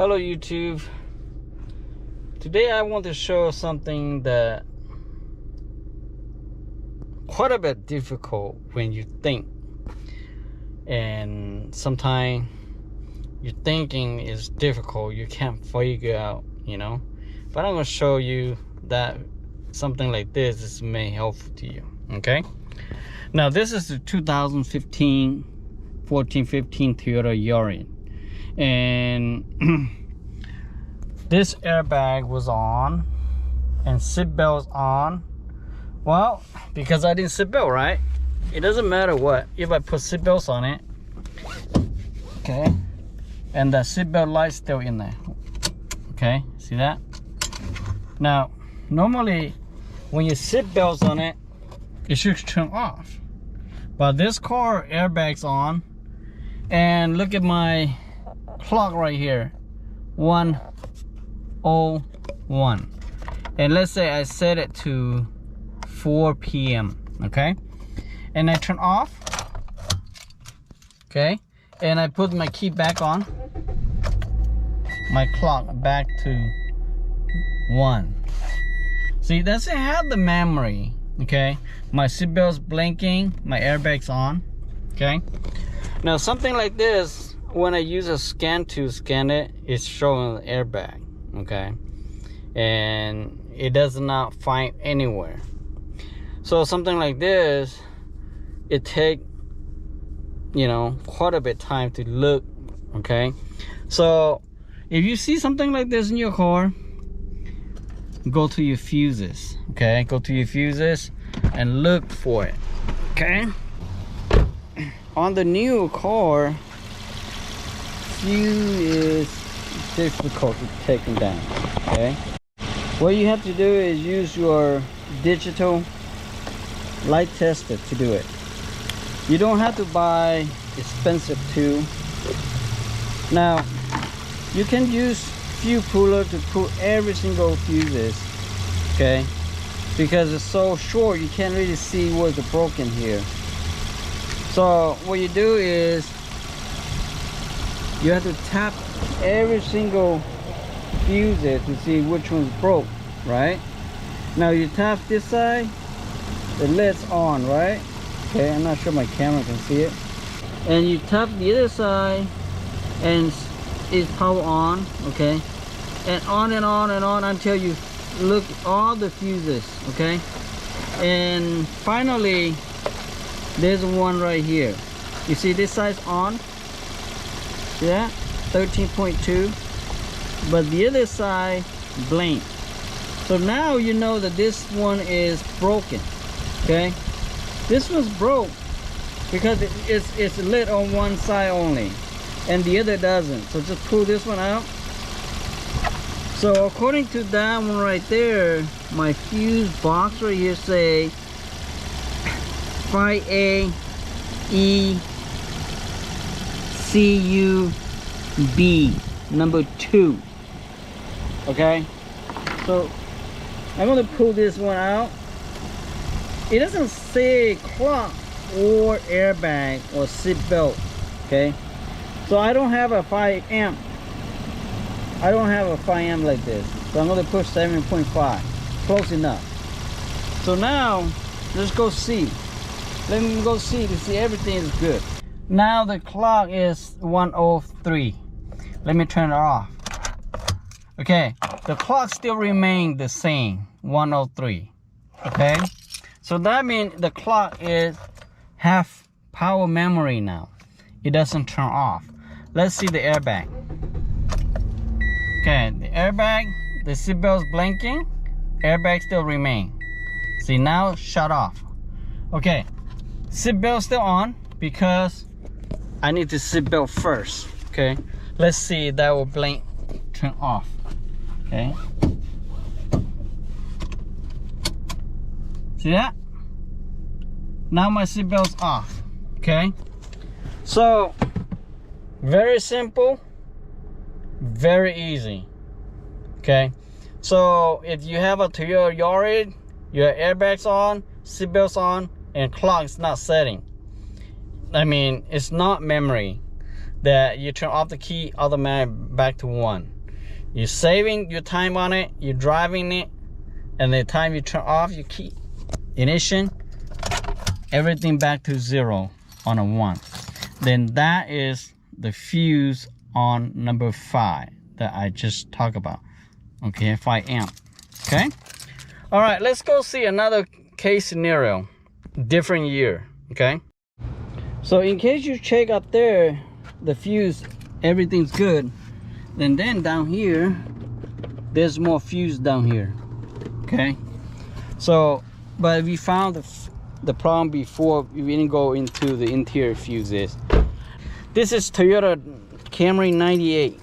Hello YouTube. Today I want to show something that quite a bit difficult when you think, and sometimes your thinking is difficult, you can't figure out, but I'm going to show you that something like this may helpful to you. Okay, now this is the 2015 14-15 Toyota Yaris, and this airbag was on and seat belts on. Well, because I didn't seat belt, right? It doesn't matter what, if I put seat belts on it, okay, and the seat belt light's still in there. Okay, see that? Now normally when you seat belts on it, it should turn off, but this car airbag's on. And look at my clock right here, 1:01, and let's say I set it to 4 p.m. okay, and I turn off, okay, and I put my key back on, my clock back to 1. See, that's it, have the memory. Okay, my seatbelt's blinking, my airbag's on. Okay, now something like this, when I use a scan to scan it, it's showing the airbag. Okay, and it does not find anywhere. So something like this, it take quite a bit time to look. Okay, so if you see something like this in your car, go to your fuses. Okay, go to your fuses and look for it. Okay, on the new car, fuse is difficult to take them down. Okay, what you have to do is use your digital light tester to do it. You don't have to buy expensive tool. Now you can use fuse puller to pull every single fuses, okay, because it's so short you can't really see what's broken here. So what you do is you have to tap every single fuse to see which one's broke, right? Now you tap this side, the lid's on, right? Okay, I'm not sure my camera can see it. And you tap the other side and it's power on, okay, and on and on and on until you look all the fuses. Okay, and finally there's one right here. You see this side's on, yeah, 13.2, but the other side blank. So now you know that this one is broken. Okay, this one's broke because it's lit on one side only and the other doesn't. So just pull this one out. So according to that one right there, my fuse box right here say 5AECUB number 2. Okay, so I'm going to pull this one out. It doesn't say clock or airbag or seat belt. Okay, so I don't have a 5 amp. I don't have a 5 amp like this, so I'm going to push 7.5, close enough. So now let's go see. Let me go see to see everything is good. Now the clock is 1:03. Let me turn it off. Okay, the clock still remains the same, 1:03. Okay, so that means the clock is half power memory now. It doesn't turn off. Let's see the airbag. Okay, the airbag, the seatbelt's blinking, airbag still remain. See, now shut off. Okay, seatbelt still on because I need the seatbelt first. Okay, let's see if that will blink, turn off. Okay, see that? Now my seatbelt's off. Okay, so very simple, very easy. Okay, so if you have a Toyota Yaris, your airbag's on, seatbelt's on, and clock's not setting, I mean, it's not memory that you turn off the key automatic back to 1. You're saving your time on it, you're driving it, and the time you turn off your key ignition, everything back to 0 on a 1. Then that is the fuse on number 5 that I just talked about. Okay, 5 amp. Okay. All right, let's go see another case scenario, different year. Okay. So in case you check up there, the fuse, everything's good. Then down here, there's more fuse down here. Okay. So, but we found the problem before we didn't go into the interior fuses. This is Toyota Camry 98.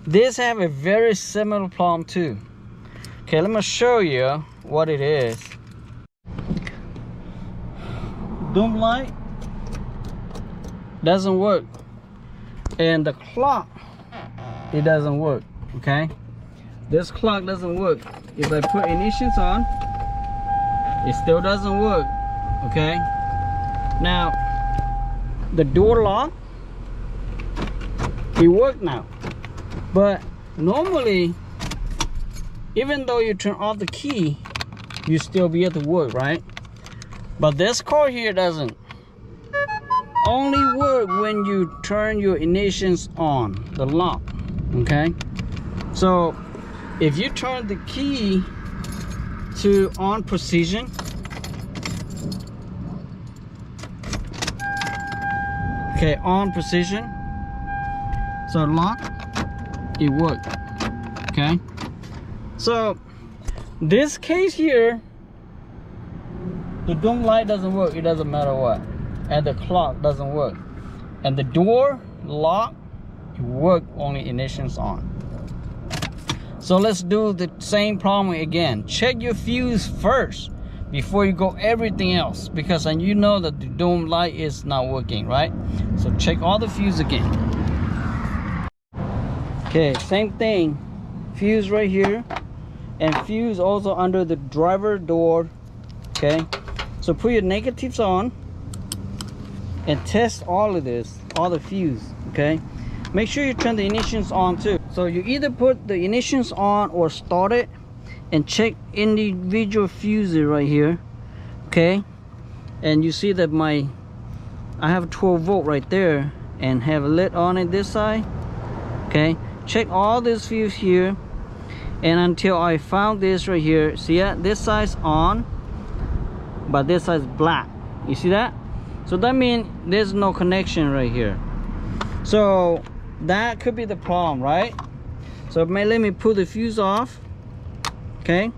This have a very similar problem too. Okay, let me show you what it is. Dome light doesn't work, and the clock, it doesn't work. Okay, this clock doesn't work. If I put ignitions on, it still doesn't work. Okay, now the door lock, it worked now, but normally even though you turn off the key, you still be able to work, right? But this car here doesn't. Only work when you turn your ignitions on, the lock. Okay, so if you turn the key to on position, okay, on position, so lock, it worked. Okay, so this case here, the dome light doesn't work, it doesn't matter what, and the clock doesn't work, and the door lock, it work only ignitions on. So let's do the same problem again. Check your fuse first before you go everything else, because then you know that the dome light is not working, right? So check all the fuse again. Okay, same thing, fuse right here, and fuse also under the driver door. Okay, so put your negatives on and test all of this, all the fuse. Okay, make sure you turn the ignitions on too. So you either put the ignitions on or start it and check individual fuses right here. Okay, and you see that I have 12 volt right there and have a lid on it this side. Okay, check all this fuse here, and until I found this right here. See that this side's on, but this side's black. You see that? So that means there's no connection right here. So that could be the problem, right? So let me pull the fuse off. Okay,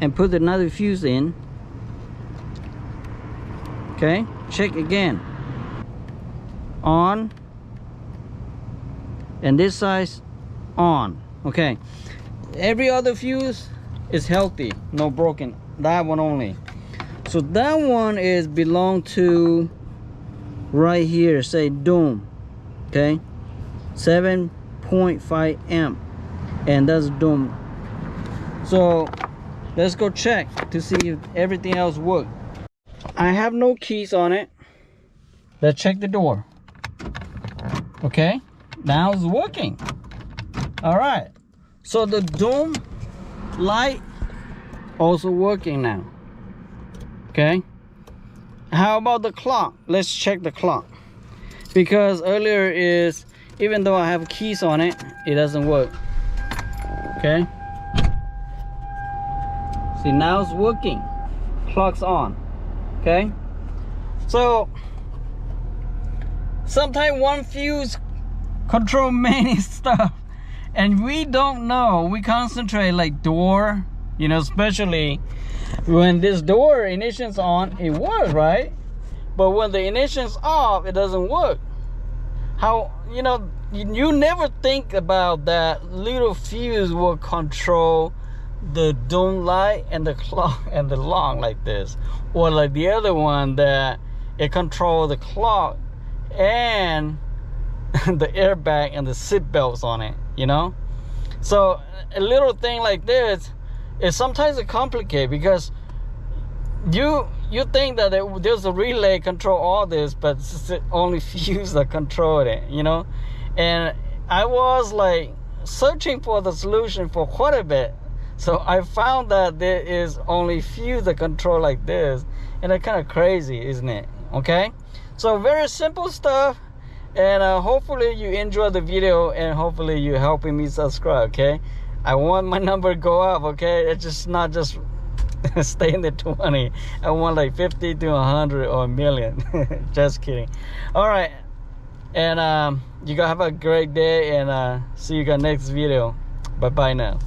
and put another fuse in. Okay, check again. On, and this side's on. Okay, every other fuse is healthy, no broken. That one only. So that one is belong to right here, say dome. Okay, 7.5 amp, and that's dome. So let's go check to see if everything else works. I have no keys on it. Let's check the door. Okay, now it's working. All right, so the dome light also working now. Okay, how about the clock? Let's check the clock, because earlier is, even though I have keys on it, it doesn't work. Okay, see, now it's working, clock's on. Okay, so sometimes one fuse control many stuff, and we don't know. We concentrate like door, you know, especially when this door ignition's on, it works, right? But when the ignition's off, it doesn't work. How, you know, you never think about that little fuse will control the dome light and the clock and the lock like this, or like the other one that it controls the clock and the airbag and the seat belts on it, you know. So a little thing like this is sometimes complicated, because you think that there's a relay control all this, but it's only fuse that control it, you know. And I was like searching for the solution for quite a bit. So I found that there is only few that control like this, and it's kind of crazy, isn't it? Okay, so very simple stuff, and hopefully you enjoy the video, and hopefully you're helping me subscribe. Okay, I want my number to go up. Okay, it's just not just stay in the 20. I want like 50 to 100 or a million. Just kidding. All right, and you guys have a great day, and see you guys next video. Bye bye now.